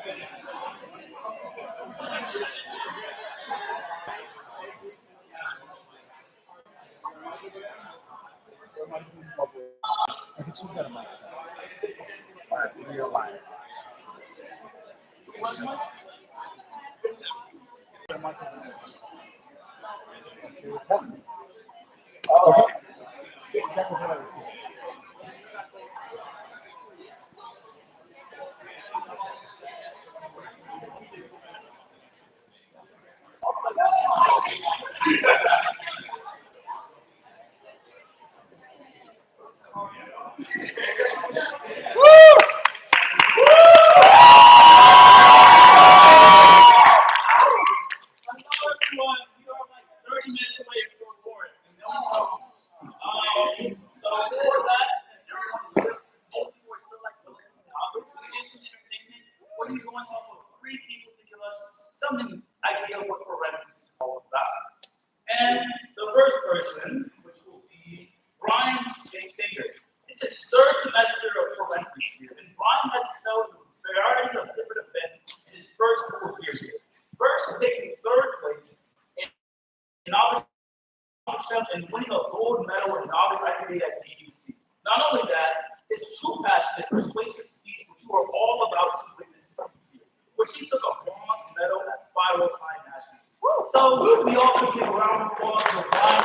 I think she's got a mic. All right, we're live. We're testing. Oh, something idea what forensics is all about. And the first person, which will be Brian Singer. It's his third semester of forensics here, and Brian has excelled in a variety of different events in his first couple of years here. First, taking third place in novice exam and winning a gold medal in novice IPA at BUC. Not only that, his true passion is persuasive speech, which you are all about to witness here, which he took a bronze medal at 505 Nationals. So we all can give a round of applause for Brian.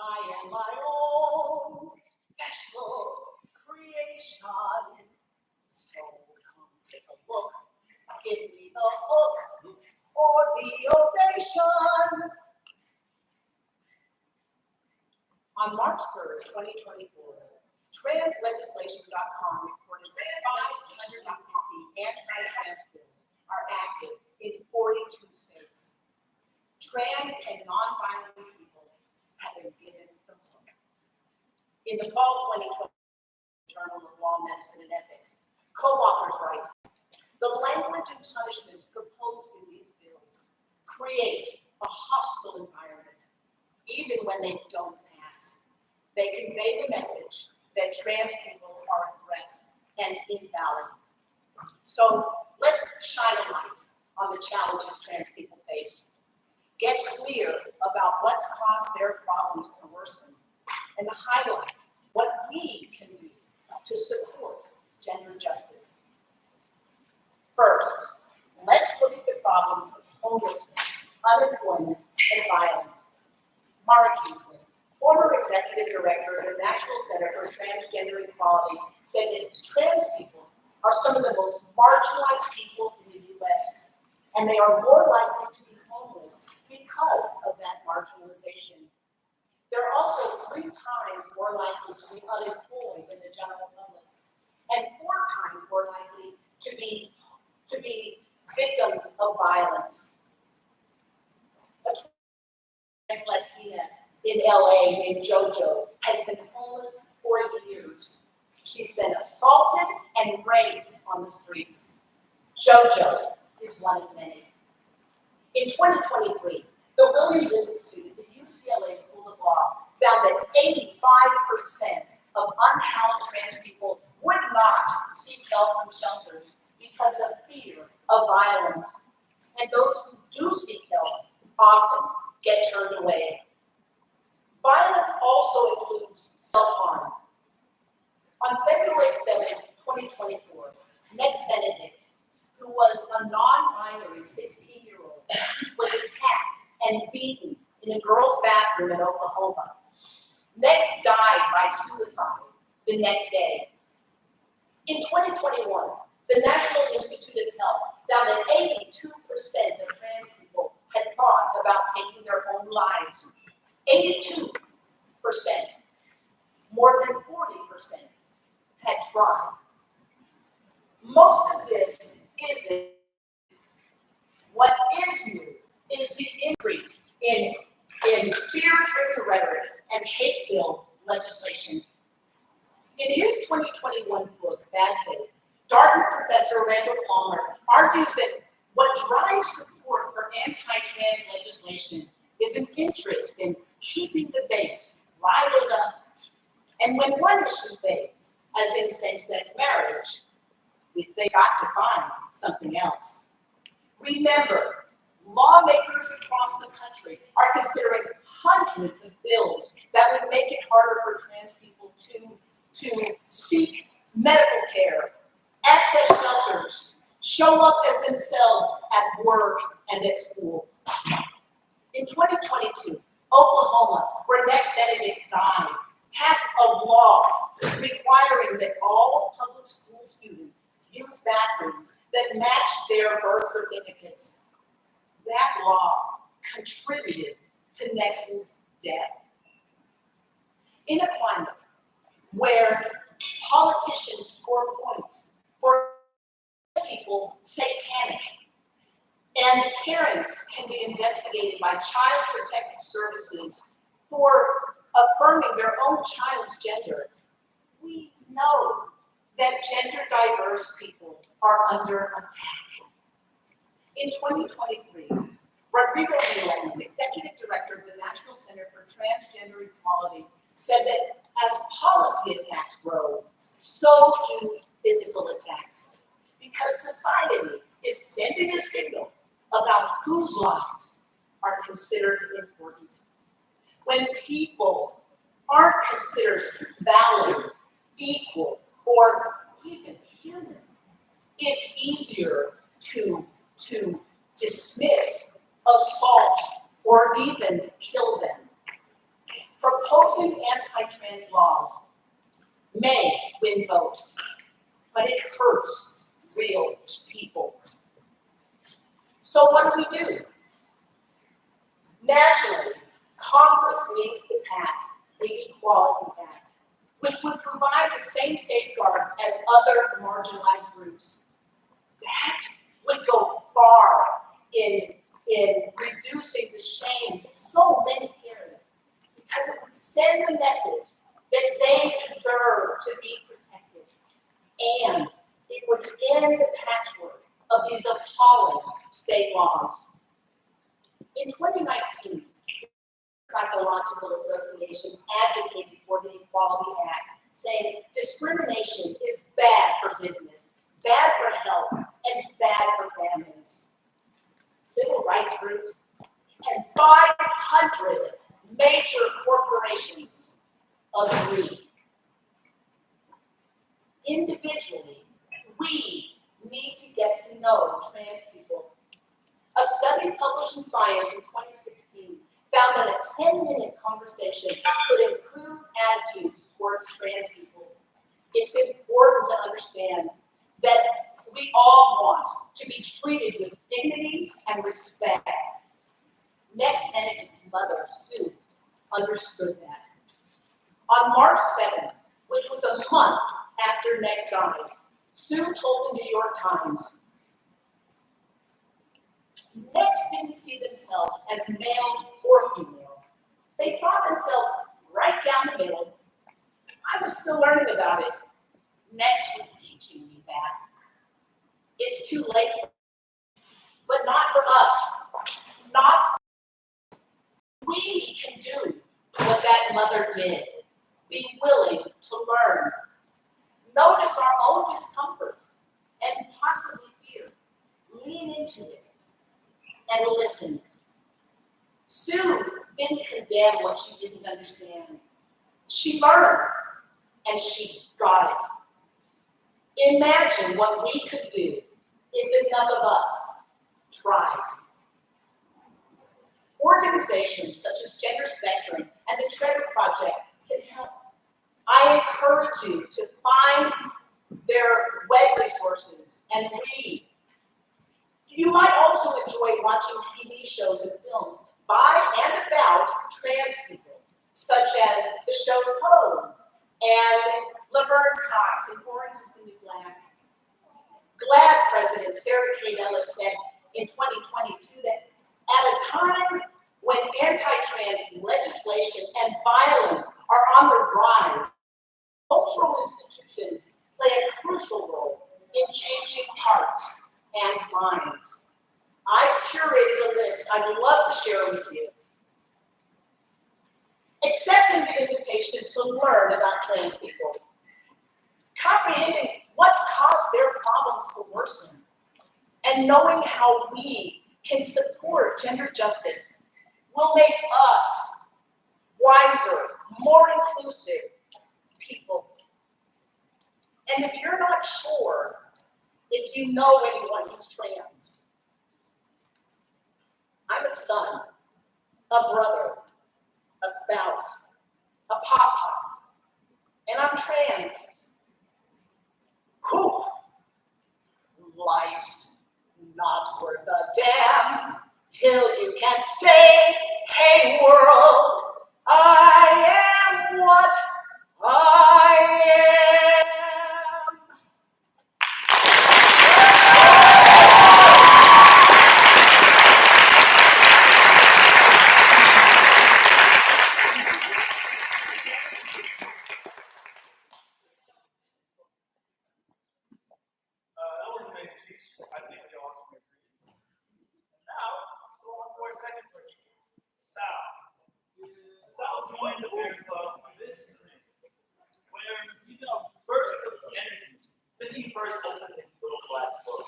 I am my own special creation. So come take a look, give me the hook or the ovation. On March 3rd, 2024, translegislation.com reported that 550 anti-trans bills are active in 42 states. Trans and non-binary people have been given the hook. In the fall 2020 Journal of Law, Medicine, and Ethics, co-authors write, the language and punishments proposed in these bills create a hostile environment, even when they don't pass. They convey the message that trans people are a threat and invalid. So let's shine a light on the challenges trans people face. Get clear about what's caused their problems to worsen, and highlight what we can do to support gender justice. First, let's look at the problems of homelessness, unemployment, and violence. Mara Kiesman, former executive director of the National Center for Transgender Equality, said that trans people are some of the most marginalized people in the U.S., and they are more likely to be homeless because of that marginalization. They're also 3 times more likely to be unemployed than the general public, and 4 times more likely to be victims of violence. A trans Latina in LA named JoJo has been homeless for years. She's been assaulted and raped on the streets. JoJo is one of many. In 2023, the Williams Institute at the UCLA School of Law found that 85% of unhoused trans people would not seek help from shelters because of fear of violence. And those who do seek help often get turned away. Violence also includes self-harm. On February 7, 2024, Nex Benedict, who was a non-binary 16-year-old, was attacked and beaten in a girl's bathroom in Oklahoma. Nex died by suicide the next day. In 2021, the National Institute of Health found that 82% of trans people had thought about taking their own lives. 82%. More than 40% had tried. Most of this isn't. What is new is the increase in fear-driven rhetoric and hate-filled legislation. In his 2021 book, Bad Faith, Dartmouth professor Randall Palmer argues that what drives support for anti-trans legislation is an interest in keeping the base riled up. And when one issue fades, as in same-sex marriage, they got to find something else. Remember, lawmakers across the country are considering hundreds of bills that would make it harder for trans people to seek medical care, access shelters, show up as themselves at work and at school. In 2022, Oklahoma, where Next Benedict died, passed a law requiring that all public school students use bathrooms that match their birth certificates. That law contributed to Nex's death. In a climate where politicians score points for people satanic, and parents can be investigated by Child Protective Services for affirming their own child's gender, we know that gender diverse people are under attack. In 2023, Rodrigo Villan, Executive Director of the National Center for Transgender Equality, said that as policy attacks grow, so do physical attacks, because society is sending a signal about whose lives are considered important. When people aren't considered valid, equal, or even human, it's easier to dismiss, assault, or even kill them. Proposing anti-trans laws may win votes, but it hurts real people. So what do we do? Nationally, Congress needs to pass the Equality Act, which would provide the same safeguards as other marginalized groups. That would go far in reducing the shame that so many carry, because it would send a message that they deserve to be protected, and it would end the patchwork of these appalling state laws. In 2019, the Psychological Association advocated for the Equality Act, saying discrimination is bad for business, bad for health, and bad for families. Civil rights groups and 500 major corporations agree. Individually, we need to get to know trans people. A study published in Science in 2016 found that a 10-minute conversation could improve attitudes towards trans people. It's important to understand that we all want to be treated with dignity and respect. Next Benedict's mother, Sue, understood that. On March 7th, which was a month after Next died, Sue told the New York Times, Next didn't see themselves as male or female. They saw themselves right down the middle. I was still learning about it. Next was teaching me that. It's too late, but not for us. Not. We can do what that mother did. Be willing to learn. Notice our own discomfort and possibly fear. Lean into it and listen. Sue didn't condemn what she didn't understand. She learned and she got it. Imagine what we could do if enough of us tried. Organizations such as Gender Spectrum and the Treasure Project can help. I encourage you to find their web resources and read. You might also enjoy watching TV shows and films by and about trans people, such as the show Pose and Laverne Cox in Orange is the New Black. GLAAD President Sarah Kate Ellis said in 2022 that at a time when anti-trans legislation and violence are on the rise, Cultural institutions play a crucial role in changing hearts and minds. I've curated a list I'd love to share with you. Accepting the invitation to learn about trans people, comprehending what's caused their problems to worsen, and knowing how we can support gender justice will make us wiser, more inclusive people. And if you're not sure if you know anyone who's trans, I'm a son, a brother, a spouse, a papa, and I'm trans. Whew. Life's not worth a damn till you can say, hey world, I am what I am. That was an amazing speech. I think they all can agree. Now, let's go on to our second person, Sal. Sal joined the Bear Club this spring, where he burst of energy since he first opened his little black book.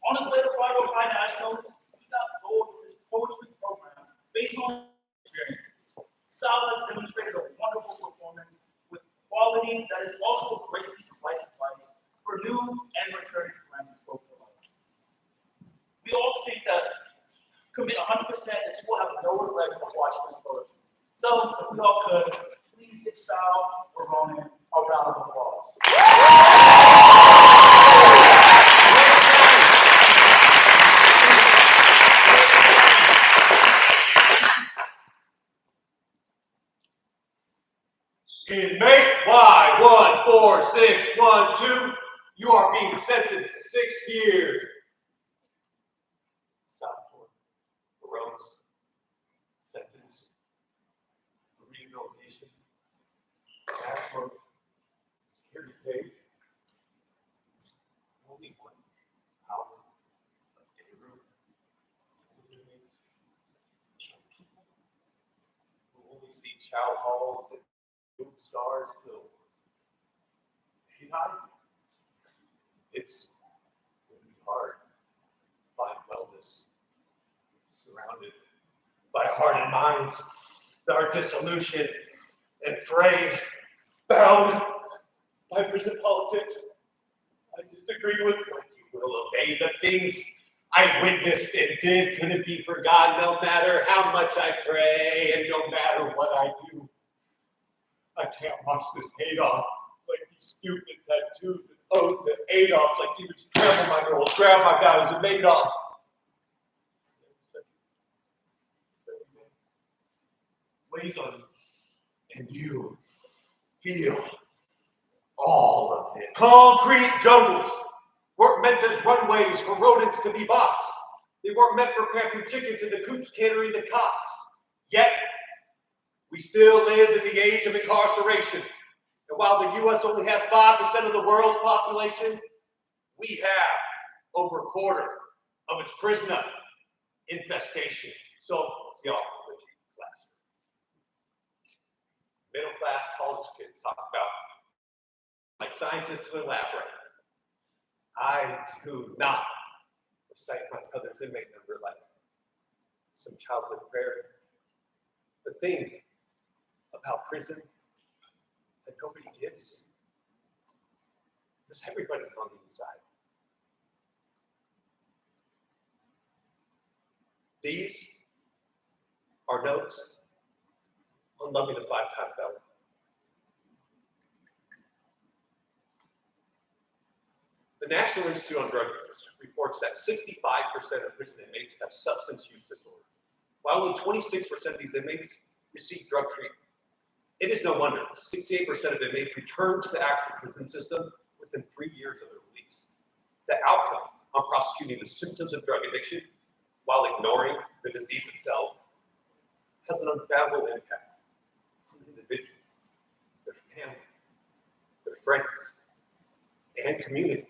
On his way to 505 Nationals, he got gold with his poetry program based on experiences. Sal has demonstrated a wonderful performance with quality that is also a great piece of life advice for new and returning forensics folks alike. We all think that commit 100% that you will have no regrets of watching this poetry. So, if we all could, please give Sal or Ronan a round of applause. Inmate Y14612, you are being sentenced to 6 years. Southport, Rose, sentence, rehabilitation, maximum security pay, only 1 hour of day room. People who only see chow halls and food stars till they die. It's going to be hard to find wellness surrounded by hardened minds that are disillusioned and frayed, bound by prison politics. I disagree with what you will obey the things I witnessed and did couldn't be forgotten no matter how much I pray and no matter what I do. I can't watch this hate off like these stupid tattoos and oath to Adolf like he was trample my girls, grab my values and Madoff. Weighs on you, and you feel all of it. Concrete jungles weren't meant as runways for rodents to be boxed. They weren't meant for crappy chickens in the coops catering to cocks. Yet, we still live in the age of incarceration. And while the U.S. only has 5% of the world's population, we have over a quarter of its prisoner infestation. So, y'all, class. Middle class college kids talk about like scientists in a lab right now. I do not recite my brother's inmate number like some childhood prayer. The thing about prison that nobody gets is everybody's on the inside. These are notes on loving a 5-time felon. The National Institute on Drug Abuse reports that 65% of prison inmates have substance use disorder, while only 26% of these inmates receive drug treatment. It is no wonder 68% of inmates return to the active prison system within 3 years of their release. The outcome on prosecuting the symptoms of drug addiction while ignoring the disease itself has an unfathomable impact on the individual, their family, friends, and community.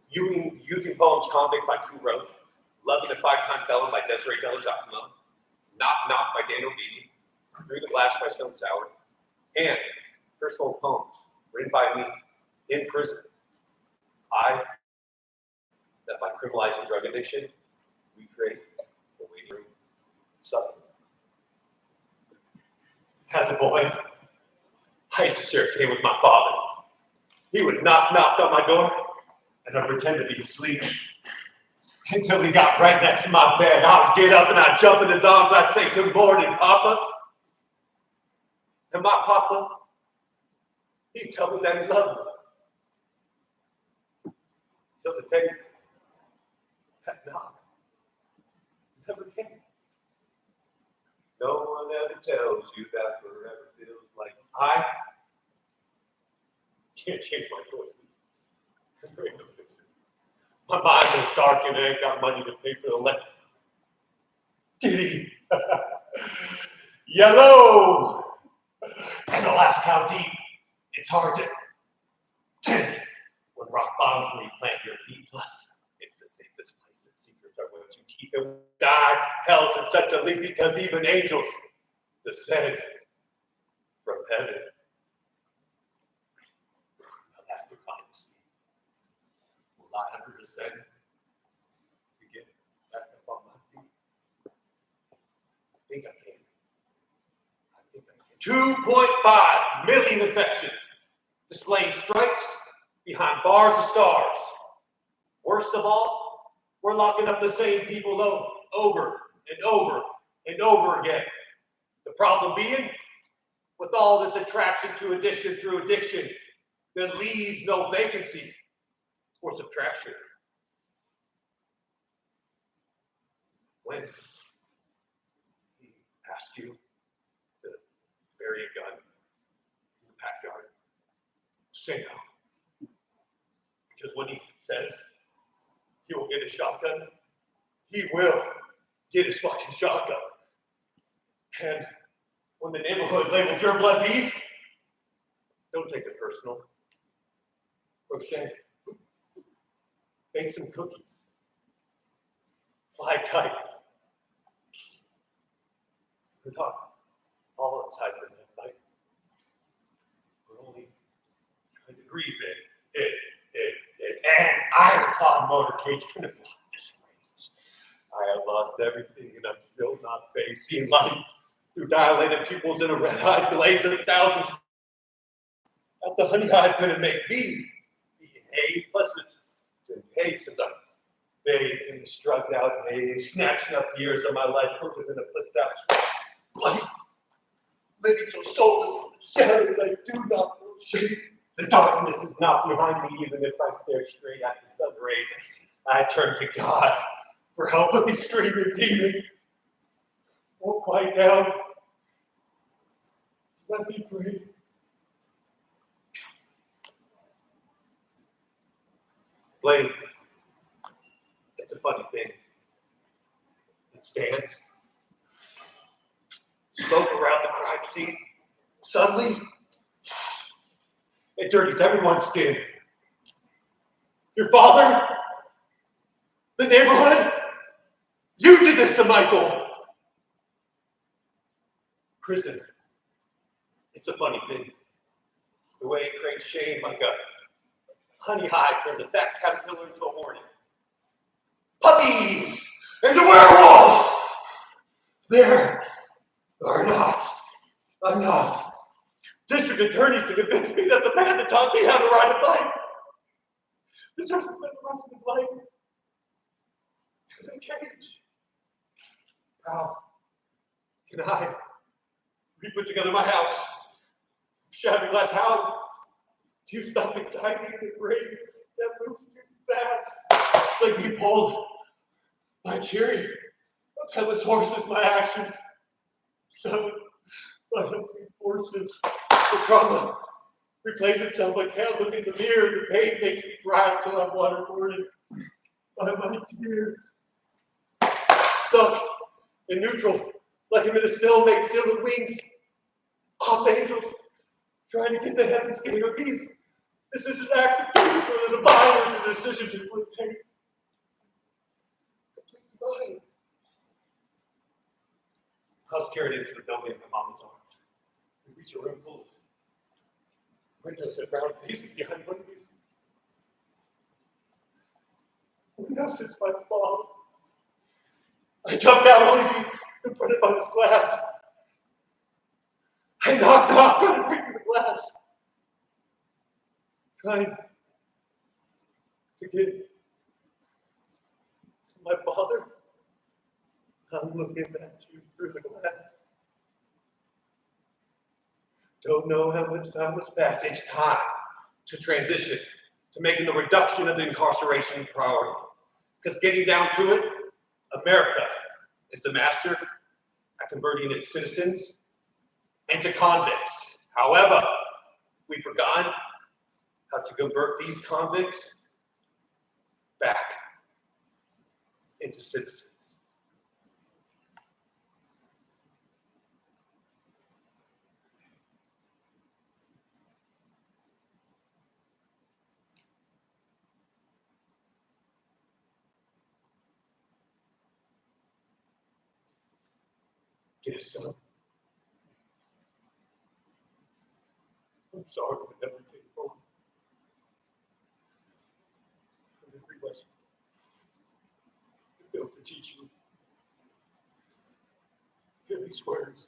Using poems Convict by Q Roach, Loving a Five-Time Felon by Desiree Delagiacomo, Knock Knock by Daniel Beatty, Through the Glass by Stone Sour, and personal poems written by me in prison. That by criminalizing drug addiction, we create a waiting room of suffering. As a boy, I used to share a game with my father. He would knock on my door, and I'd pretend to be asleep. Until he got right next to my bed, I'd get up and I'd jump in his arms. I'd say, "Good morning, Papa." And my Papa, he'd tell me that he loved me. Till the day that knock never came. No one ever tells you that forever feels like I can't change my choices. There ain't no fixing. My mind is dark and I ain't got money to pay for the electric. Diddy. Yellow. And ask how deep. It's hard to. When rock bottom, when you plant your feet. Plus, it's the safest place that secrets are what you keep. And God, hell's in such a league because even angels descend from heaven. I'll have to find the sleep. Will I ever descend to get back up on my feet? I think I can. 2.5 million infections, displaying stripes behind bars of stars. Worst of all, we're locking up the same people over and over and over again. The problem being, with all this attraction to addiction through addiction, there leaves no vacancy for subtraction. When he asks you to bury a gun in the backyard, say no. Because when he says he will get a shotgun, he will get his fucking shotgun. And when the neighborhood labels your blood beast, don't take it personal. Crochet. Bake some cookies. Fly a kite. We're not all inside the midnight. We're only trying to grieve it. And ironclad motorcade's gonna block this range. I have lost everything and I'm still not facing life through dilated pupils and a red-eyed glaze of thousands. At the honey hive couldn't make me behave. Plus it's been paid since I bathed in this drugged out haze, snatching up years of my life, crooked in a flipped out light. Living so soulless in the shadows, I do not feel shame. The darkness is not behind me, even if I stare straight at the sun rays. I turn to God for help with these screaming demons. Won't quiet down. Let me pray. Blame. It's a funny thing. It stands. Smoke around the crime scene. Suddenly, it dirties everyone's skin. Your father, the neighborhood, you did this to Michael. Prison. It's a funny thing. The way it creates shame like a honey hive turns a fat caterpillar into a hornet. Puppies into werewolves! There are not enough district attorneys to convince me that the man that taught me how to ride a bike deserves to spend the rest of his life in a cage. How can I re-put together my house? Shabby glass, how do you stop anxiety and afraid that moves too fast? It's like you pulled my chariot, a headless horses, my actions. So my unseen forces, the trauma replays itself like hell. Look in the mirror, the pain makes me cry until I'm waterboarded by my tears. Stuck in neutral, like I'm in a stalemate, still with wings off angels, trying to get the heaven's gate of peace. This is an accident for the divine is the decision to inflict pain. Completely mine. I was carried into the building in my mama's arms. We reached a room full of windows and brown faces behind windows. Window sits by the mom. I jumped out only to be confronted by this glass. I knocked off trying to break the glass. Trying to get to my father. I'm looking at you through the glass. Don't know how much time has passed. It's time to transition to making the reduction of incarceration a priority. Because getting down to it, America is the master at converting its citizens into convicts. However, we've forgotten how to convert these convicts back into citizens. Yes, son. I'm sorry for everything wrong. For every lesson I failed to teach you. Hear these words.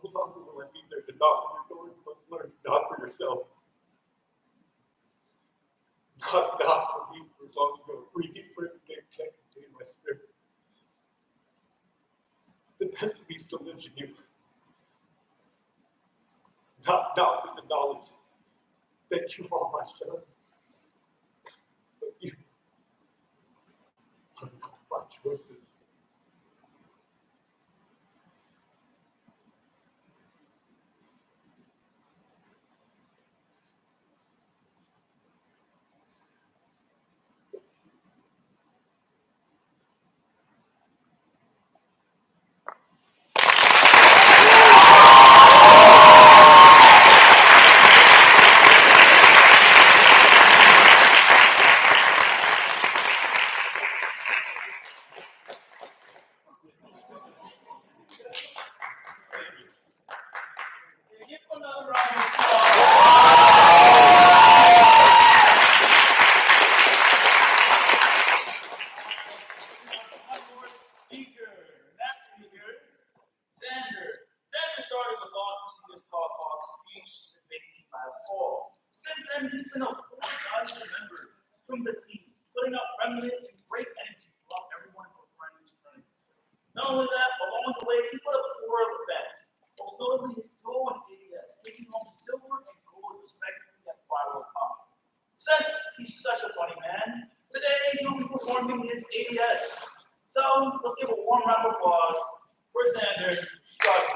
No longer will I be there to knock on your door. You must learn to knock for yourself. Not for me for as long as you're free. These prison gates can't contain my spirit. The best of me still lives in you. Not with the knowledge that you are my son, but you are my choices. Give another round of applause. One more speaker. That speaker, Xander. Xander started with Las Masitas Talk Hawk speech debate team last fall. Since then, he's been a valuable member from the team, putting out friendliness and great energy throughout everyone for friends turning. Not only that, along the way, he put up 4 bets, most notably his throw and ADS, taking home silver and gold respectively at World Cup. Since he's such a funny man, today he'll be performing his ADS. So let's give a warm round of applause for Xander Struggle.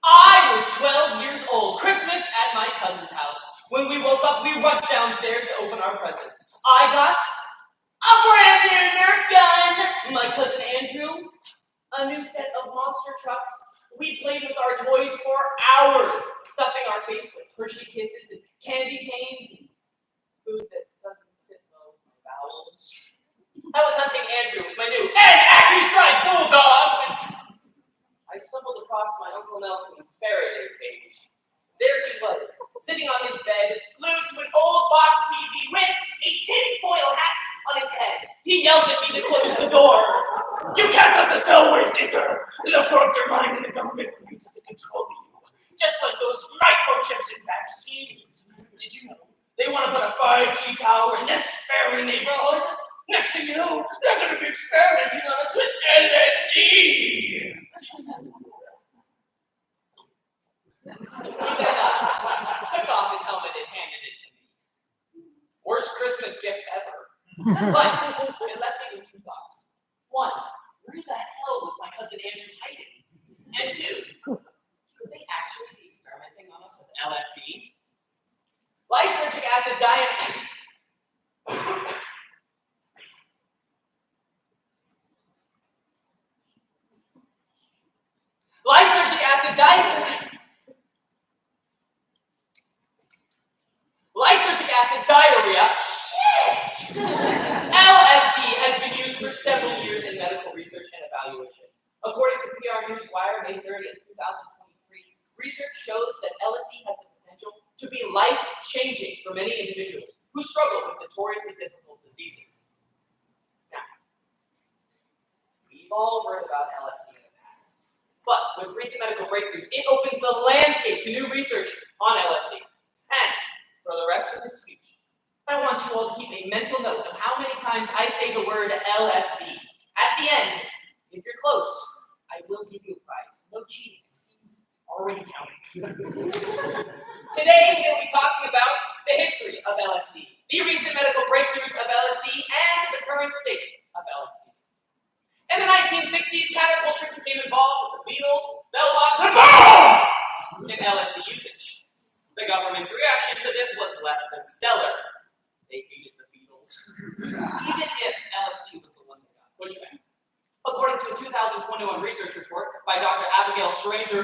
I was 12 years old, Christmas at my cousin's house. When we woke up, we rushed downstairs to open our presents. I got a brand new Nerf gun. My cousin Andrew, a new set of monster trucks. We played with our toys for hours, stuffing our face with Hershey Kisses and candy canes and food that doesn't sit well with my bowels. I was hunting Andrew with my new Accu-Strike Bulldog. I stumbled across my Uncle Nelson's Faraday page. There he was, sitting on his bed, glued to an old box TV with a tinfoil hat on his head. He yells at me to close the door. You can't let the cell waves enter. They'll corrupt your mind and the government will use it to control you. Just like those microchips in vaccines. Did you know they want to put a 5G tower in this very neighborhood? Next thing you know, they're going to be experimenting on us with LSD. He took off his helmet and handed it to me. Worst Christmas gift ever. But it left me with 2 thoughts. One, where the hell was my cousin exciting. And two, could they actually be experimenting on us with LSD? Lysergic acid diet. Lysergic acid diet. Lysergic acid diarrhea. Shit! LSD has been used for several years in medical research and evaluation. According to PR Newswire, May 30th, 2023, research shows that LSD has the potential to be life-changing for many individuals who struggle with notoriously difficult diseases. Now, we've all heard about LSD in the past, but with recent medical breakthroughs, it opens the landscape to new research on LSD. And for the rest of this speech, I want you all to keep a mental note of how many times I say the word LSD. At the end, if you're close, I will give you a prize. No cheating. Already counting. Today, we'll be talking about the history of LSD, the recent medical breakthroughs of LSD, and the current state of LSD. In the 1960s, counterculture became involved with the Beatles, bell-bottoms, and boom! In LSD usage. The government's reaction to this was less than stellar. They hated the Beatles. Even if LSD was the one that got pushed back. According to a 2021 research report by Dr. Abigail Stranger,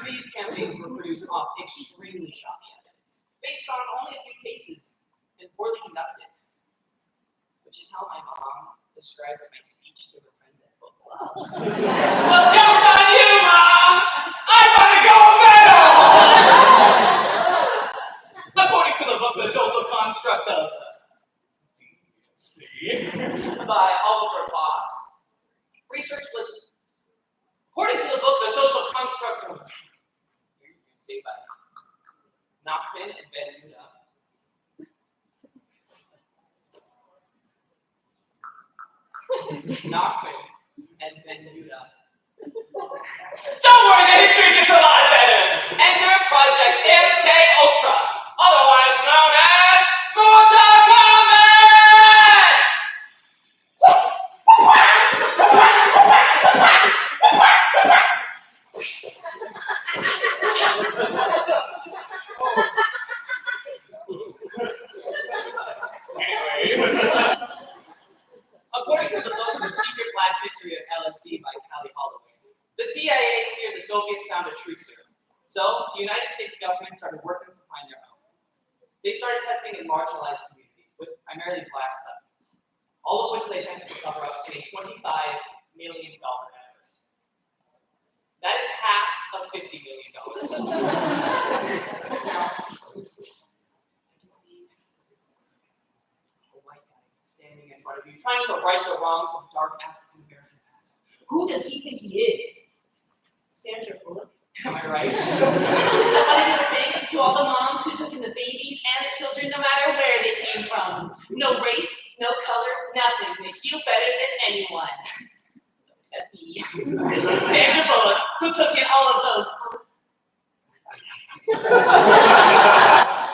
these campaigns were produced off extremely shocking evidence, based on only a few cases and poorly conducted, which is how my mom describes my speech to her friends at book club. Well, joke's on you, Mom! I want to go metal! According to the book, The Social Construct of by Oliver Boss, research was, according to the book, The Social Construct of, you can see by Nachman and Ben-Yehuda. Nachman and Ben-Yehuda. Don't worry, the history gets a lot better. Enter Project MK Ultra, otherwise known as Mortal Kombat! According to the book, The Secret Black History of LSD by Callie Holloway, the CIA feared the Soviets found a truth serum. So, the United States government started working to find their own. They started testing in marginalized communities with primarily black subjects, all of which they attempted to cover up in a $25 million effort. That is half of $50 million. Now, I can see this looks like a white guy standing in front of you, trying to right the wrongs of dark African American past. Who does he think he is? Sandra Bullock? Am I right? I want to give thanks to all the moms who took in the babies and the children, no matter where they came from. No race, no color, nothing makes you better than anyone. Except me. Sandra Bullock, who took in all of those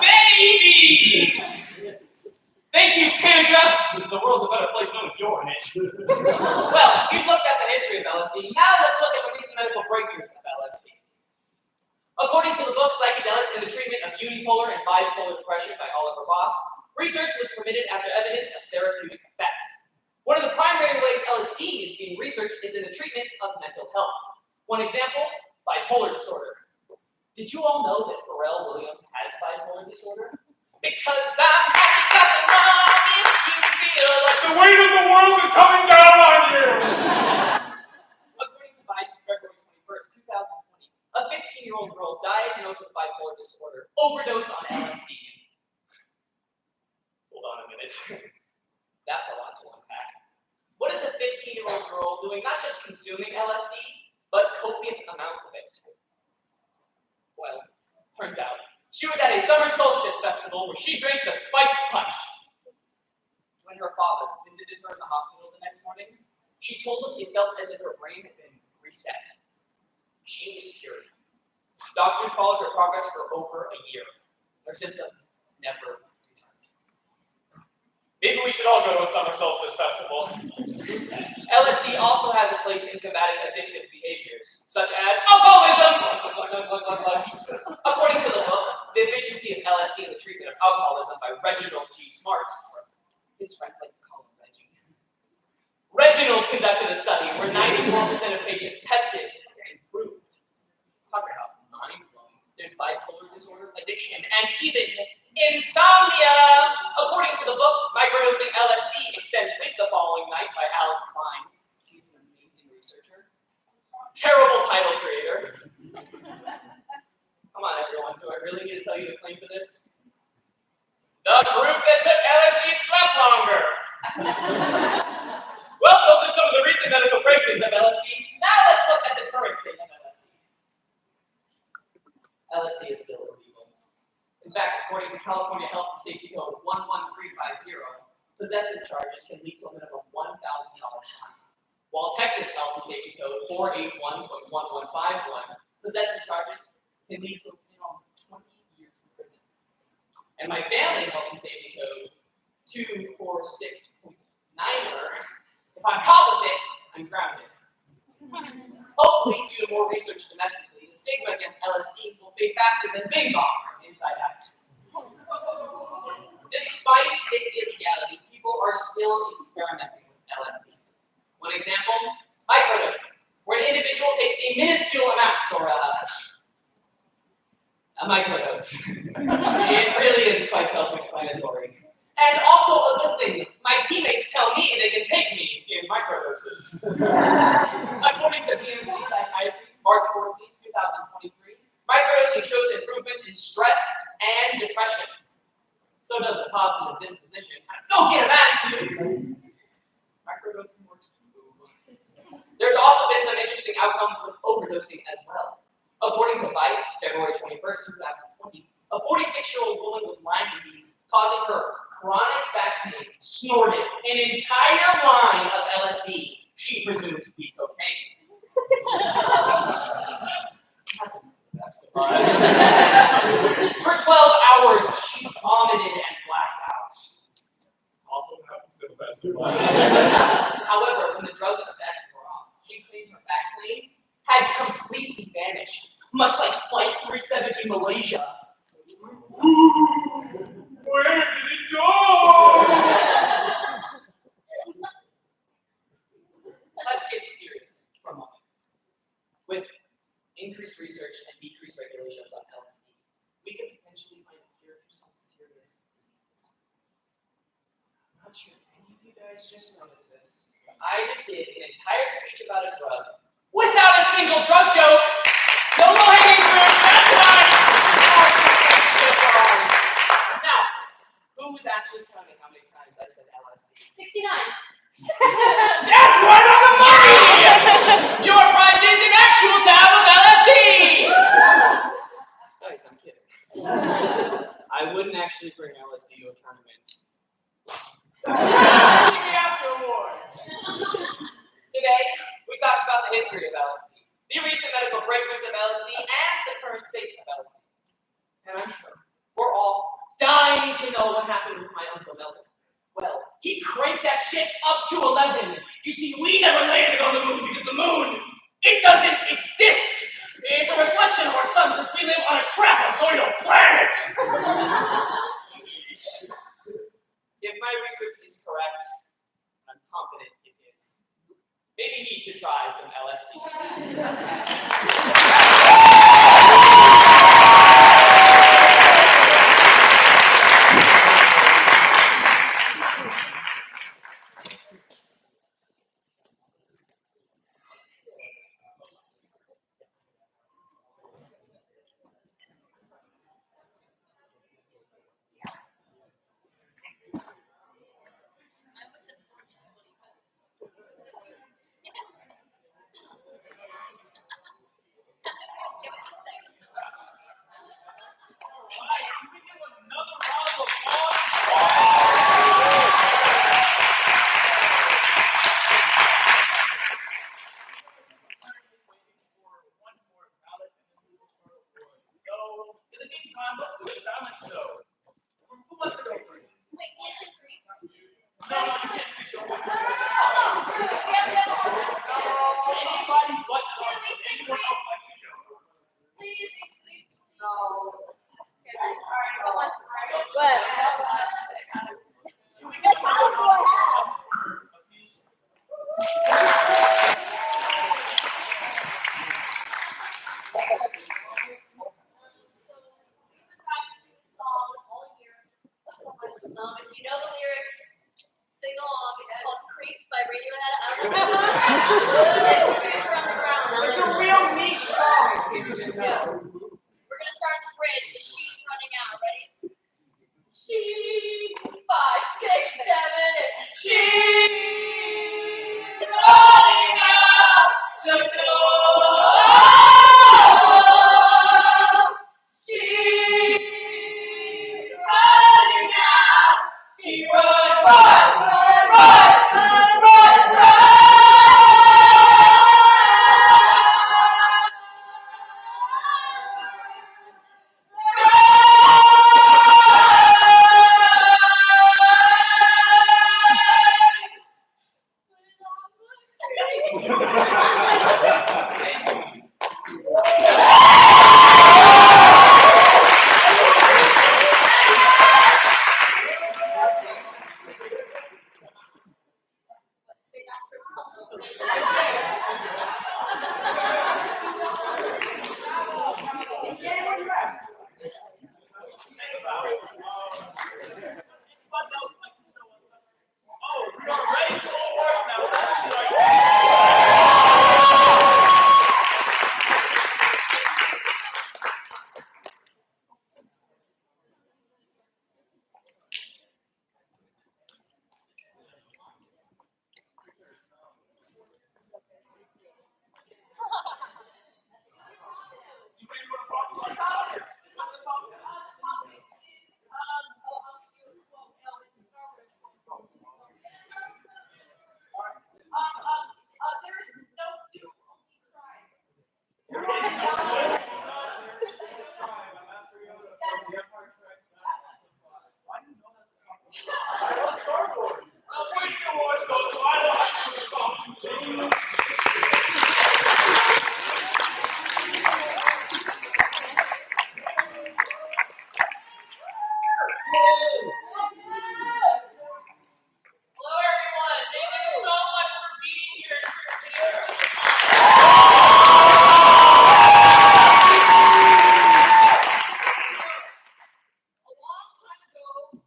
babies! Thank you, Sandra! The world's a better place knowing you're in it. Well, we've looked at the history of LSD. Now let's look at the recent medical breakthroughs of LSD. According to the book Psychedelics and the Treatment of Unipolar and Bipolar Depression by Oliver Boss, research was permitted after evidence of therapeutic effects. One of the primary ways LSD is being researched is in the treatment of mental health. One example, bipolar disorder. Did you all know that Pharrell Williams has bipolar disorder? Because I'm happy clapping along if you feel like The weight of the world is coming down on you! According to Vice, February 21st, 2020, a 15-year-old girl diagnosed with bipolar disorder overdosed on LSD. Hold on a minute. That's a lot to unpack. What is a 15-year-old girl doing, not just consuming LSD, but copious amounts of it? Well, turns out, she was at a summer solstice festival where she drank the spiked punch. When her father visited her in the hospital the next morning, she told him it felt as if her brain had been reset. She was cured. Doctors followed her progress for over a year. Her symptoms never returned. Maybe we should all go to a summer solstice festival. LSD also has a place in combating addictive behaviors, such as alcoholism. According to the book, The Efficiency of LSD in the Treatment of Alcoholism by Reginald G. Smart, his friends like to call him Reggie. Reginald conducted a study where 94% of patients tested improved. Talk about mind-blowing. There's bipolar disorder, addiction, and even insomnia. According to the book, Microdosing LSD Extends Sleep the Following Night by Alice Klein. She's an amazing researcher. Terrible title creator. Come on, everyone. Do I really need to tell you the claim for this? The group that took LSD slept longer. Well, those are some of the recent medical breakthroughs of LSD. Now let's look at the current state of LSD. LSD is still illegal. In fact, according to California Health and Safety Code 11350, possession charges can lead to a minimum $1,000 fine. While Texas Health and Safety Code 481.1151, possession charges can lead to 20 years in prison. And my family Health and Safety Code 246.9, if I'm caught with it, I'm grounded. Hopefully, due to more research domestically, the stigma against LSD will fade faster than Bing Bong from Inside Out. Despite its illegality, people are still experimenting with LSD. One example, microdosing, where an individual takes a minuscule amount, or a microdose. It really is quite self-explanatory. And also a good thing, my teammates tell me they can take me in microdoses. According to BMC Psychiatry, March 14, 2023, microdosing shows improvements in stress and depression. So does a positive disposition. Go get 'em attitude! Microdosing works too. There's also been some interesting outcomes with overdosing as well. According to Vice, February 21st, 2020, a 46-year-old woman with Lyme disease causing her chronic back pain snorted an entire line of LSD she presumed to be cocaine. Happens to the best of us. For 12 hours, she vomited and blacked out. Also happens to the best of us. However, when the drug's effect wore off, she claimed her back pain had completely vanished, much like Flight 370 Malaysia. Where did it go? Let's get serious for a moment. With increased research and decreased regulations on LSD, we could potentially find a cure to some serious diseases. I'm not sure if any of you guys just noticed this, but I just did an entire speech about a drug without a single drug joke. No low-hanging fruit, that's right. Now, who was actually counting how many times I said LSD? 69. That's right on the money! Your prize is an actual tab of LSD! Guys, I'm kidding. I wouldn't actually bring LSD to a tournament. See me after awards. Today, we talked about the history of LSD, the recent medical breakthroughs of LSD, and the current state of LSD. And I'm sure we're all dying to know what happened with my Uncle Nelson. Well, he cranked that shit up to 11. You see, we never landed on the moon because the moon, it doesn't exist. It's a reflection of our sun since we live on a trapezoidal planet. If my research is correct, I'm confident it is. Maybe he should try some LSD. In the meantime, let's do a talent show. Who wants to go first? Wait, can I say three? anyone else like to go? Please. No. Alright, go on. What? That's how go ahead. If you know the lyrics, sing along. It's called Creep by Radiohead. It's super underground. It's a real niche song. In case you didn't know. Yeah. We're gonna start at the bridge. The she's running out. Ready? She 5, 6, 7, and she's running out the door. She's running out. She run, run, run, run, run, run, run. What else like to show us? Oh, we are ready for awards now. That's right. You ready for the process? What's the topic? Where do your awards go to? I don't have to go. Hello, everyone. Thank you so much for being here. A long time ago,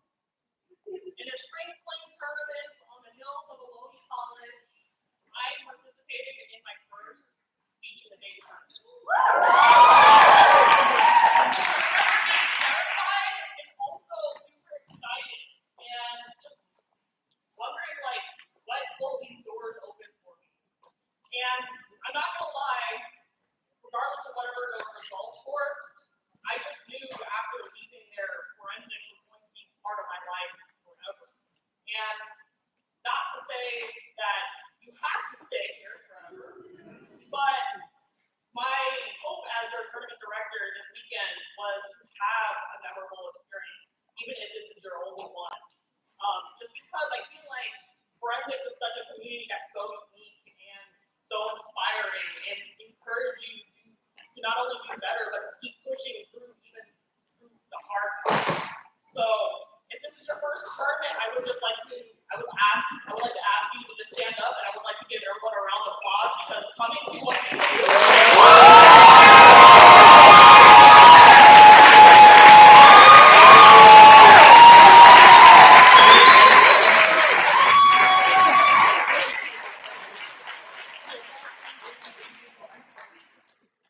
in a spring fling tournament on the hills of Ohlone College, I participated in my first speech in the day tournament. Terrified and also super excited and just wondering what will these doors open for me? And I'm not gonna lie, regardless of whatever the results were, I just knew after leaving there, forensics was going to be part of my life forever. And not to say that you have to stay here forever, but my hope as your tournament director this weekend was to have a memorable experience, even if this is your only one. Just because I feel like forensics is such a community that's so unique and so inspiring and encourage you to not only do better, but keep pushing through even through the hard parts. So if this is your first tournament, I would like to ask you to just stand up, and I would like to give everyone a round of applause because coming to one of these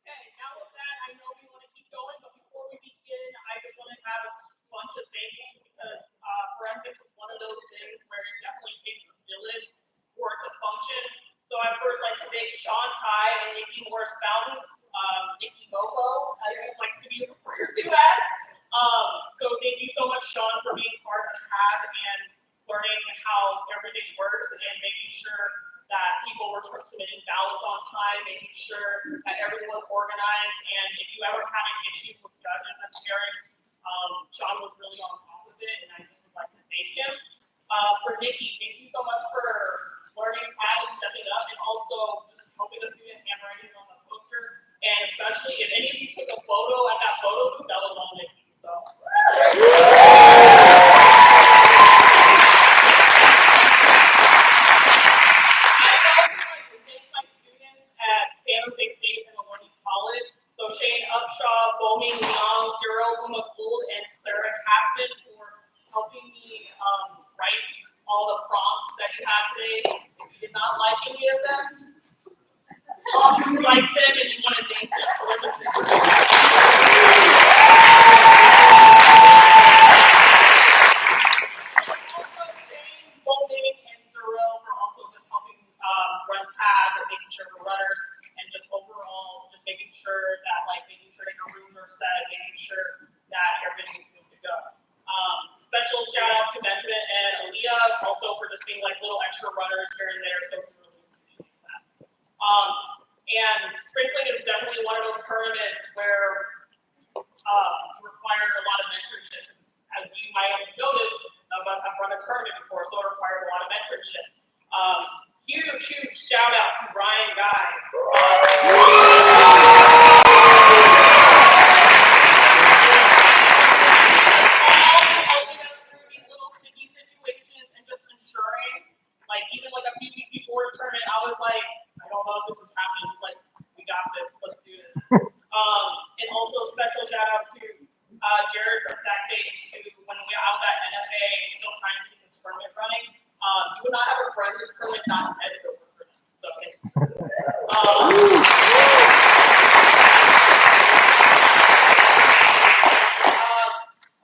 Okay, now with that, I know we want to keep going, but before we begin, I just want to have a bunch of thank yous because forensics is one of those things where it definitely takes a village for it to function. So I'd first like to thank Sean Ty and Nikki Morris Fountain, Nikki Mopo, as he likes to be referred to as. So thank you so much, Sean, for being part of this hab and learning how everything works and making sure that people were submitting ballots on time, making sure that everyone was organized. And if you ever had an issue with judges and parents, Sean was really on top of it, and I just would like to thank him. For Nikki, thank you so much for learning how and stepping up, and also helping us do the handwriting on the poster. especially if any of you took a photo at that photo booth, that was all Nikki. So. At San Jose State and Maloney College. So Shane Upshaw, Bomi Leong, Cyril Umagould, and Clara Katzman for helping me write all the prompts that you had today. If you did not like any of them, like them and you want to thank them for listening. Also, Shane, Bomi, and Cyril for also just helping run tab and making sure we're runners and just overall just making sure that making sure your rooms are set, making sure that everything is good to go. Special shout out to Benjamin and Aaliyah also for just being little extra runners here and there, so we really appreciate that. And Spring Fling is definitely one of those tournaments where you require a lot of mentorship. As you might have noticed, none of us have run a tournament before, so it requires a lot of mentorship. Huge shout out to Ryan Guy. Helping us through these little sticky situations and just ensuring, even a few weeks before the tournament, I was like, I don't know if this is happening. It's like, we got this, let's do this. And also special shout out to Jared from Sac State and Sue. When I was at NFA, still trying to keep this tournament running. You would not have a forensics tournament not headed over for them. So, okay.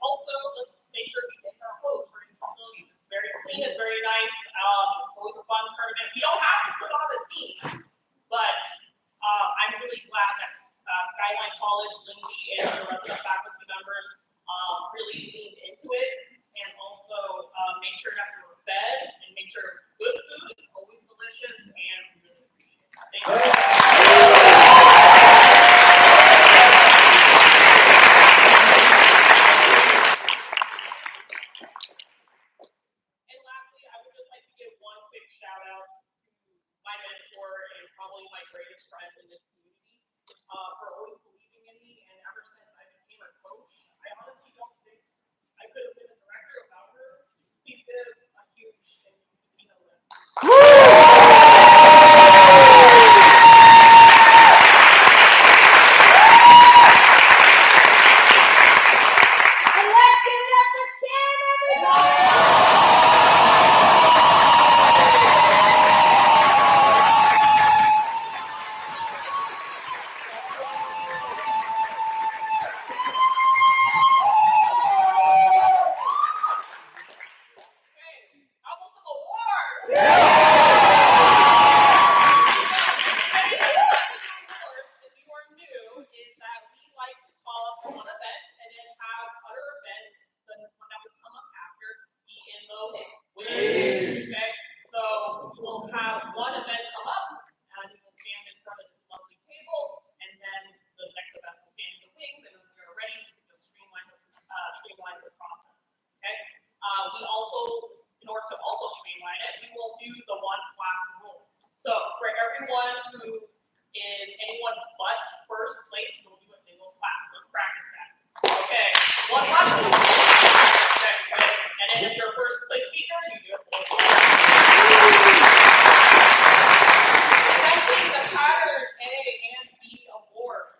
Also, let's make sure we get our host for these facilities. It's very clean, it's very nice. It's always a fun tournament. We don't have to put on a theme, but I'm really glad that Skyline College, Lindsay, and the rest of the faculty members really leaned into it and also make sure that we were fed and make sure good food is always delicious and really appreciate it. Thank you. And lastly, I would just like to give one quick shout out to my mentor and probably my greatest friend in this community for always believing in me. And ever since I became a coach, I honestly don't think I could have been a director without her. Please give a huge and Tina Lynn. And let's give it up for Kim, everybody! How about some awards? If you are new, is that we like to call up one event and then have other events, the one that would come up after, be in the wings. Okay, so we'll have one event come up, and you will stand in front of this lovely table, and then the next event will stand in the wings, and when you're ready, you can just streamline the process. Okay, we also, in order to also streamline it, we will do the one clap rule. So for everyone who is anyone but first place, we'll do a single clap. Let's practice that. Okay, one clap. Okay, great. And then if you're first place speaker, you do a full clap. Presenting the pattern A and B awards.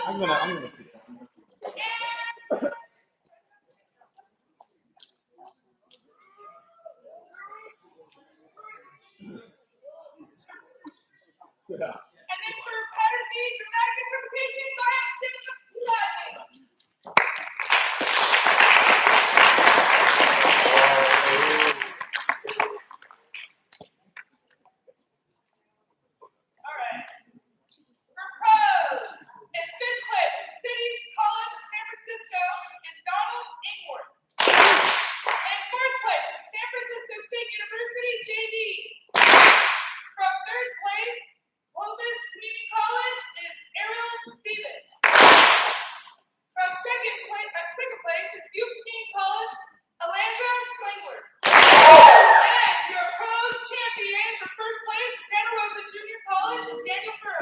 I'm gonna sit down. Sit down. And then for pattern B, dramatic interpretation, go ahead and sit beside me. All right. For prose, in fifth place from City College of San Francisco is Donald Ingworth. In fourth place from San Francisco State University, JV. From third place, Columbus Community College is Ariel Davis. From second place is Butte Community College, Alandra Swangler. And your prose champion for first place at Santa Rosa Junior College is Daniel Furr.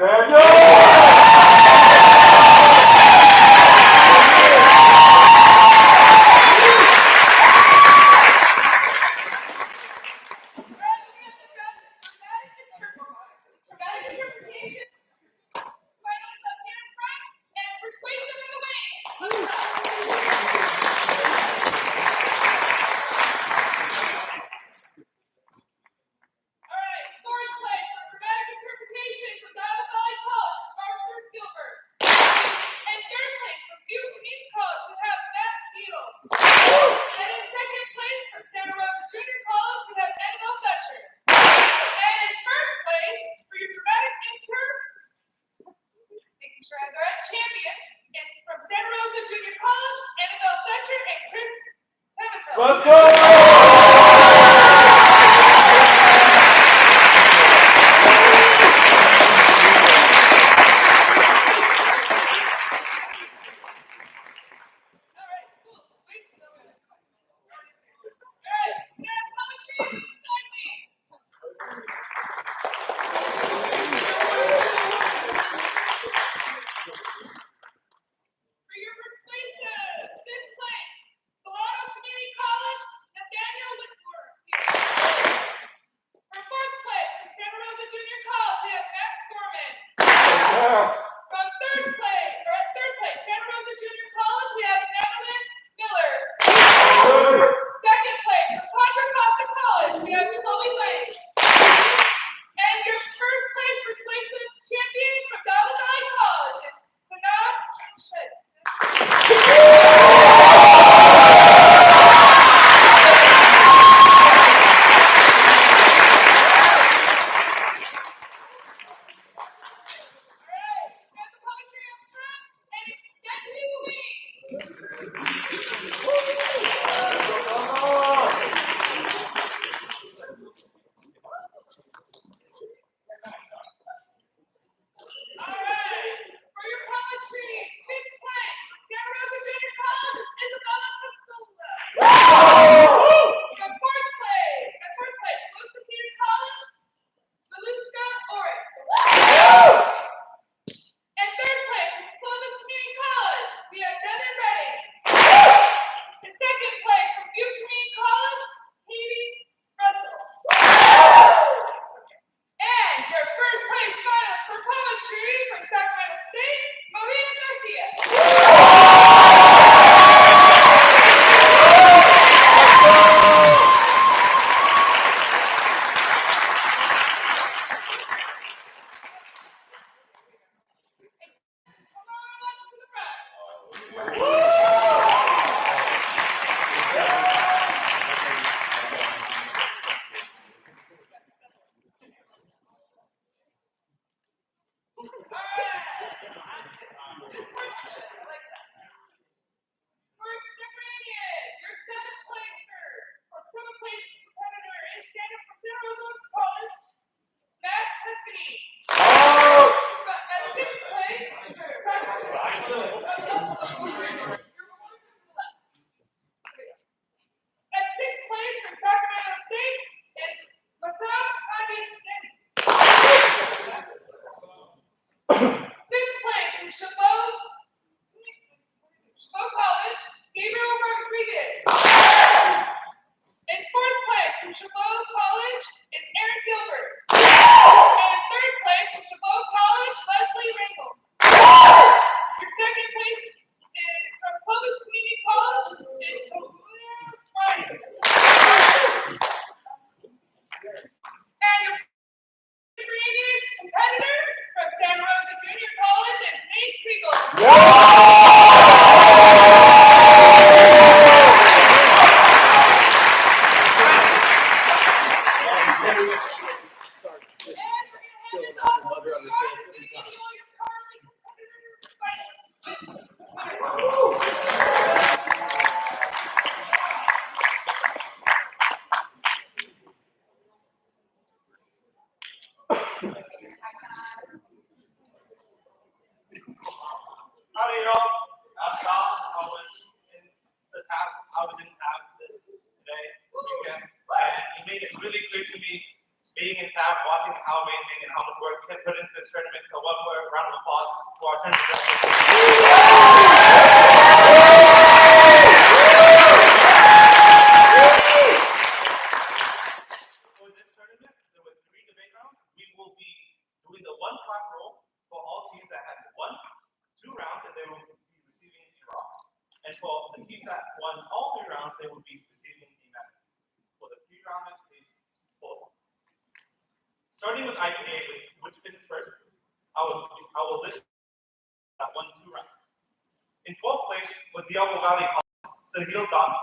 Dramatic interpretation. Finalists up here in front and persuasive in the wings. All right, fourth place for dramatic interpretation from Diamond Valley College is Arthur Gilbert. And third place from Butte Community College, we have Matt Beadle. And in second place from Santa Rosa Junior College, we have Annabelle Fletcher. And in first place for your dramatic making sure I got it, champions is from Santa Rosa Junior College, Annabelle Fletcher and Chris Pemitel. Let's go! All right, cool. Sweet. All right, snap poetry beside me. For your persuasive, fifth place, Solano Community College, Nathaniel Whitworth. For fourth place, from Santa Rosa Junior College, we have Max Gorman. From third place, Santa Rosa Junior College, we have Madeline Miller. Second place, from Contra Costa College, we have Chloe Lake. And your first place persuasive champion from Diamond Valley College is Sanaa Jamshed. All right, got the poetry up front and extending the wings. All right, for your poetry, fifth place from Santa Rosa Junior College is Isabella Casola. From fourth place, Los Casitas College, Maluska Oryx. And third place from Columbus Community College, we have Devin Redding. In second place from Butte Community College, Katie Russell. And your first place finalist for poetry from Sacramento State, Maria Garcia. Come on up to the front. All right. This first one, I like that. For extemporaneous, your seventh place competitor is from Santa Rosa College, Mass Tuscany. At sixth place, At sixth place from Sacramento State is Masam Hadi. Fifth place from Chabot College, Gabriel Rodriguez. In fourth place from Chabot College is Aaron Gilbert. And in third place from Chabot College, Leslie Ringel. Your second place from Columbus Community College is Tolia Ryan. And your previous competitor from Santa Rosa Junior College is Nate Kriegel. Howdy, y'all. I'm Tom. I was in TAB this weekend, and it made it really clear to me, being in TAB, watching how amazing and how much work Ken put into this tournament. So one more round of applause for our tournament For this tournament, there were 3 debate rounds. We will be doing the 1 clock roll for all teams that had 2 rounds, and they will be receiving a rock. And for the teams that won all 3 rounds, they will be receiving a medal. For the 3 rounders, please pull. Starting with IPA, which finished first, I will list that won 2 rounds. In 12th place was the Elbow Valley College, so he'll Don.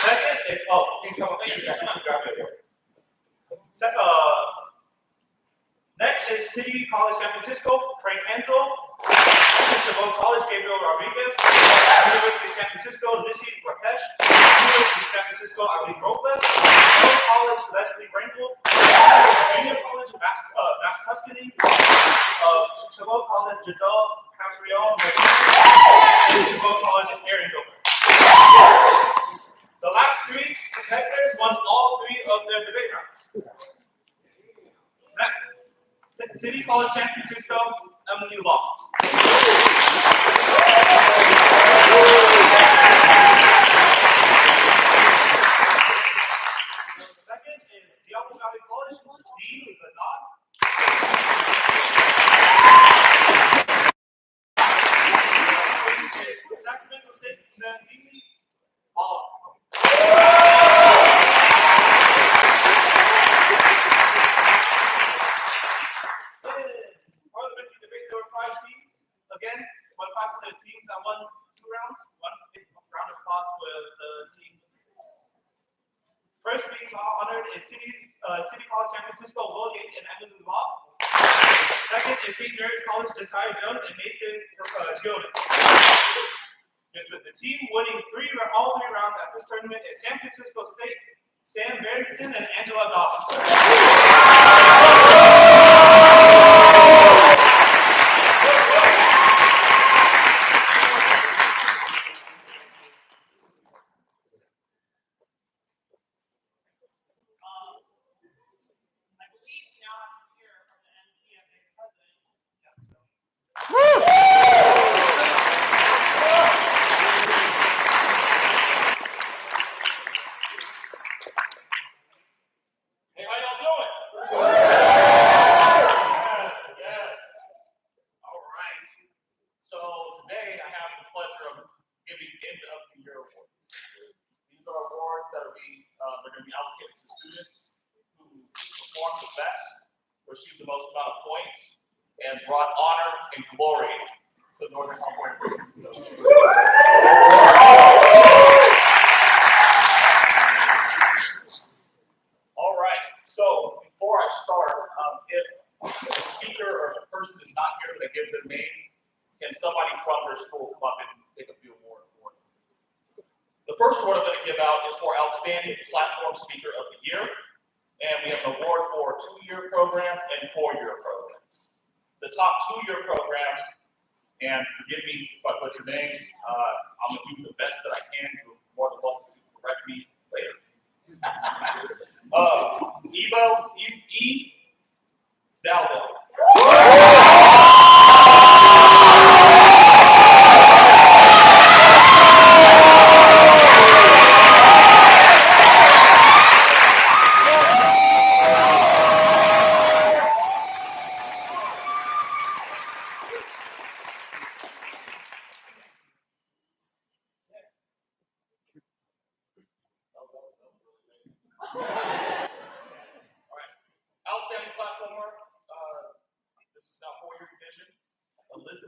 Second is, please come up here. Grab it here. Next is City College San Francisco, Frank Ansel. Chabot College, Gabriel Rodriguez. University of San Francisco, Nissi Rakesh. University of San Francisco, Ali Robles. Chabot College, Leslie Rangel. Junior College, Mass Tuscany. Chabot College, Giselle Capriol. Chabot College, Aaron Gilbert. The last 3 competitors won all 3 of their debate rounds. Next, City College San Francisco, Emily Law. Second is Diablo Valley College, Dean Lazard. Sacramento State, Dean Ball. Parliamentary debate, there were 5 teams. Again, 1 class for the teams that won 2 rounds. 1 big round of applause for the team. First being honored is City College San Francisco, Will Yates and Emily Law. Second is St. Mary's College, Josiah Jones and Nathan Jonas. The team winning all 3 rounds at this tournament is San Francisco State, Sam Barrington and Angela Dawson. I believe we now have to hear from the NCFA president. Hey, how y'all doing? Yes. All right. So today I have the pleasure of giving end of the year awards. These are awards that are they're going to be allocated to students who performed the best, received the most amount of points, and brought honor and glory to the Northern California Persons Association. All right. So before I start, if the speaker or the person is not here to give their name, can somebody from their school come up and pick up the award for them? The first award I'm going to give out is for Outstanding Platform Speaker of the Year. And we have an award for 2-year programs and 4-year programs. The top 2-year program, and forgive me if I butcher names, I'm going to do the best that I can. You're more than welcome to correct me later. Eve Dalville.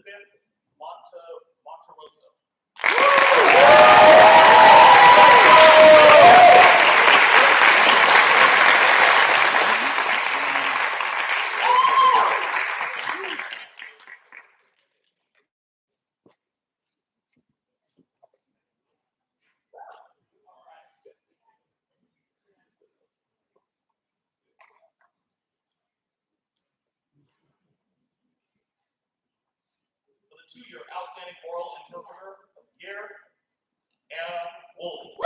Elizabeth Monteroso. For the 2-year outstanding oral interpreter of the year, Anna Woolley.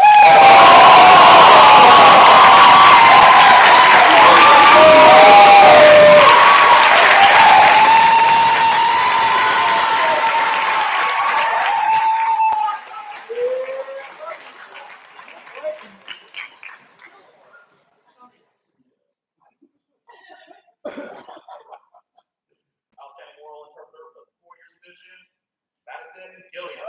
Outstanding oral interpreter for the 4-year division, Madison Gilliam.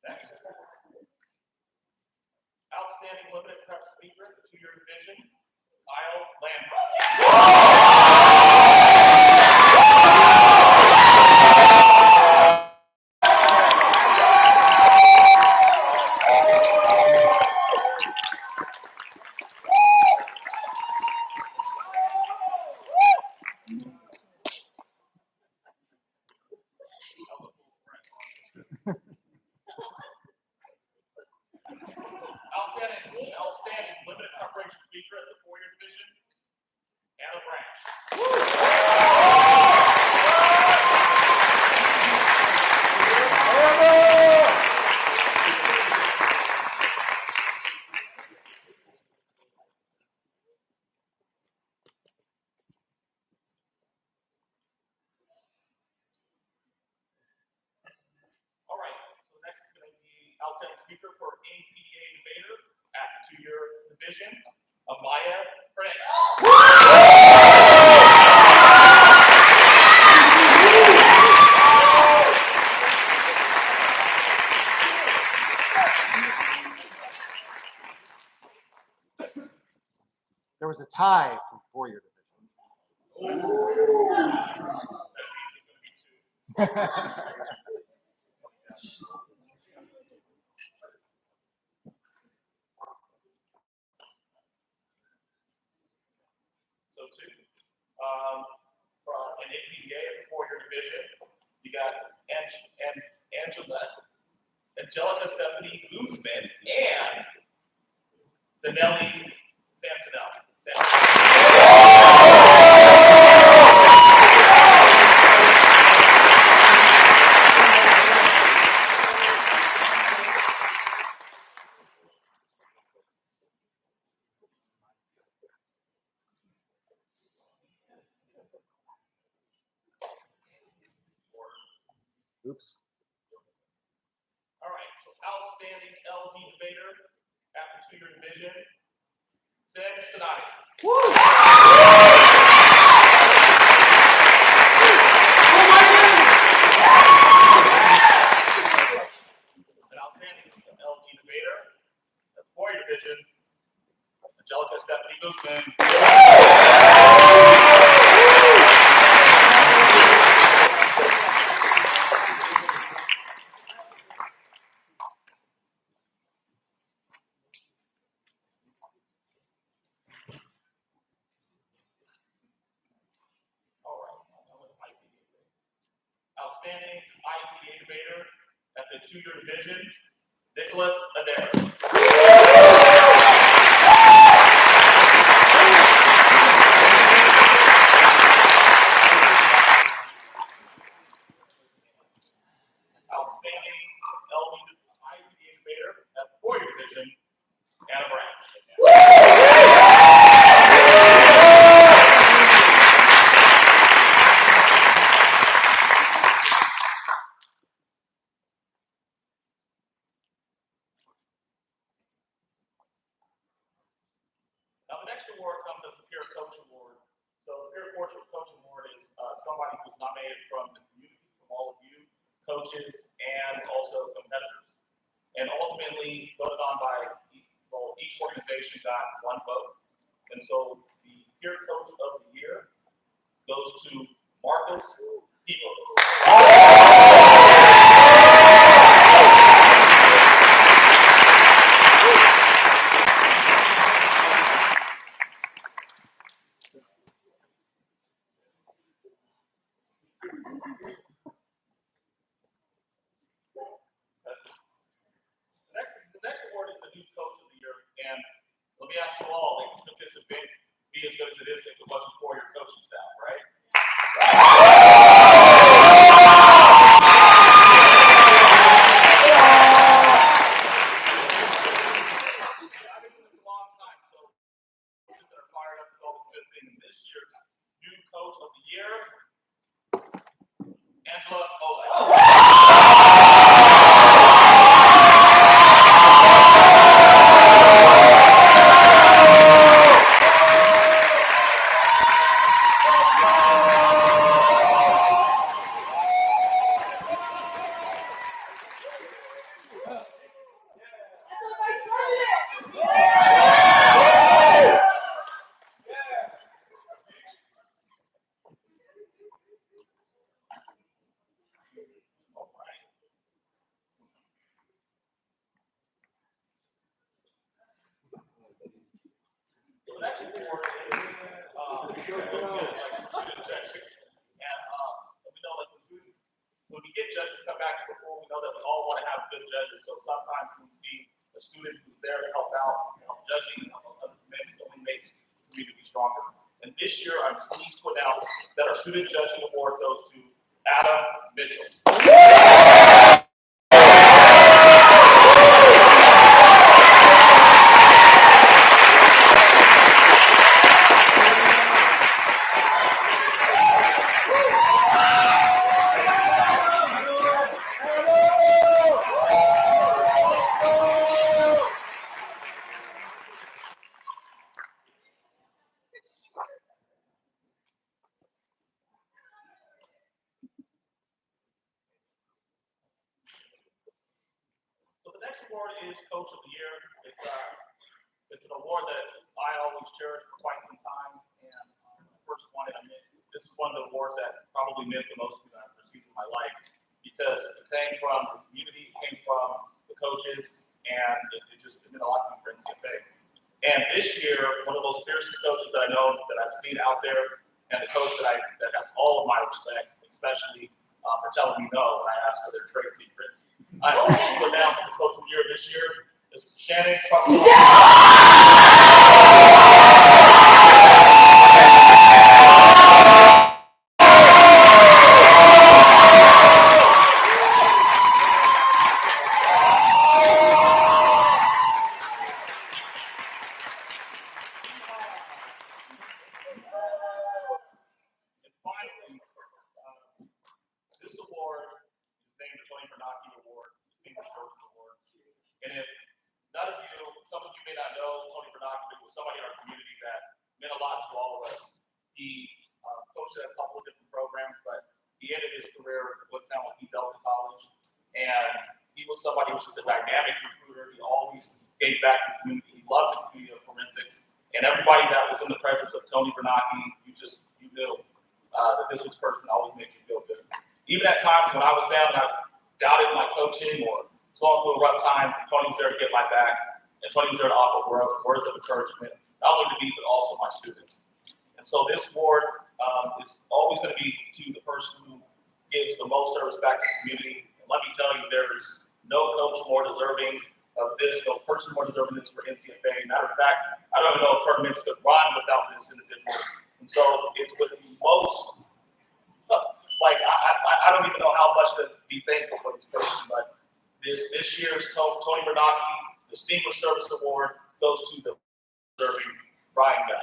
Next, outstanding limited prep speaker, the 2-year division, Kyle Landrum. Outstanding limited preparation speaker at the 4-year division, Anna Branch. All right, so next is going to be outstanding speaker for APA debater at the 2-year division, Amaya Prince. There was a tie from 4-year division. That means it's going to be 2. So 2. From an APA at the 4-year division, you got Angelica Stephanie Guzman and Danelli Santinelli. Oops. All right, so outstanding LD debater at the 2-year division, Sam Sonati. An outstanding LD debater at the 4-year division, Angelica Stephanie Guzman. Outstanding IPA debater at the 2-year division, Nicholas Adair. Outstanding IPA debater at the 4-year division, Anna Branch. somebody who's nominated from the community, from all of you, coaches, and also competitors. And ultimately voted on by, well, each organization got one vote. And so the peer coach of the year goes to Marcus Peoples. The next award is the new coach of the year. And let me ask you all, like, could this event be as good as it is if it wasn't for your coaching staff, right? I've been doing this a long time, so coaches that are fired up is always a good thing. And this year's new coach of the year, Angela Oleg. All right. So the next award is student judging. And we know like when we get judges come back to the pool, we know that we all want to have good judges. So sometimes we see a student who's there to help out, judging other commitments only makes the community stronger. And this year, I'm pleased to announce that our student judging award goes to Adam Mitchell. So the next award is Coach of the Year. It's an award that I always cherish for quite some time. And first one, this is one of the awards that probably meant the most to me that I've received in my life because it came from the community, it came from the coaches, and it meant a lot to me for NCFA. And this year, one of those fiercest coaches that I know that I've seen out there, and the coach that has all of my respect, especially for telling me no when I ask for their trade secrets. I hope to announce the coach of the year this year is Shannon Truxell. And finally, this award is named the Tony Bernacchi Award, Distinguished Service Award. And if none of you, some of you may not know Tony Bernacchi, but he was somebody in our community that meant a lot to all of us. He coached at a couple of different programs, but he ended his career at Woodstown when he Delta College. And he was somebody who was just a dynamic recruiter. He always gave back to the community. He loved the community of forensics. And everybody that was in the presence of Tony Bernacchi, you knew that this was a person that always made you feel good. Even at times when I was down and I doubted my coaching or was going through a rough time, Tony was there to get my back. And Tony was there to offer words of encouragement, not only to me, but also my students. And so this award is always going to be to the person who gives the most service back to the community. And let me tell you, there is no coach more deserving of this, no person more deserving of this for NCFA. Matter of fact, I don't even know if tournaments could run without this individual. And so it's with the most, I don't even know how much to be thankful for this person, but this year's Tony Bernacchi Distinguished Service Award goes to the deserving Brian Guy.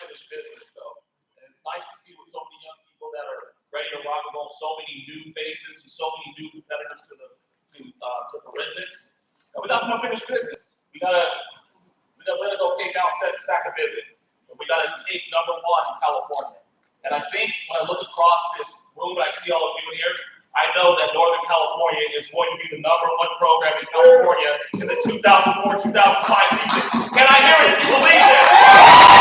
unfinished business, though. And it's nice to see with so many young people that are ready to rock and roll, so many new faces and so many new competitors to forensics. And we got some unfinished business. We gotta go take out sack a visit. And we gotta take number 1 in California. And I think when I look across this room and I see all of you in here, I know that Northern California is going to be the number 1 program in California in the 2004-2005 season. Can I hear it if you believe that?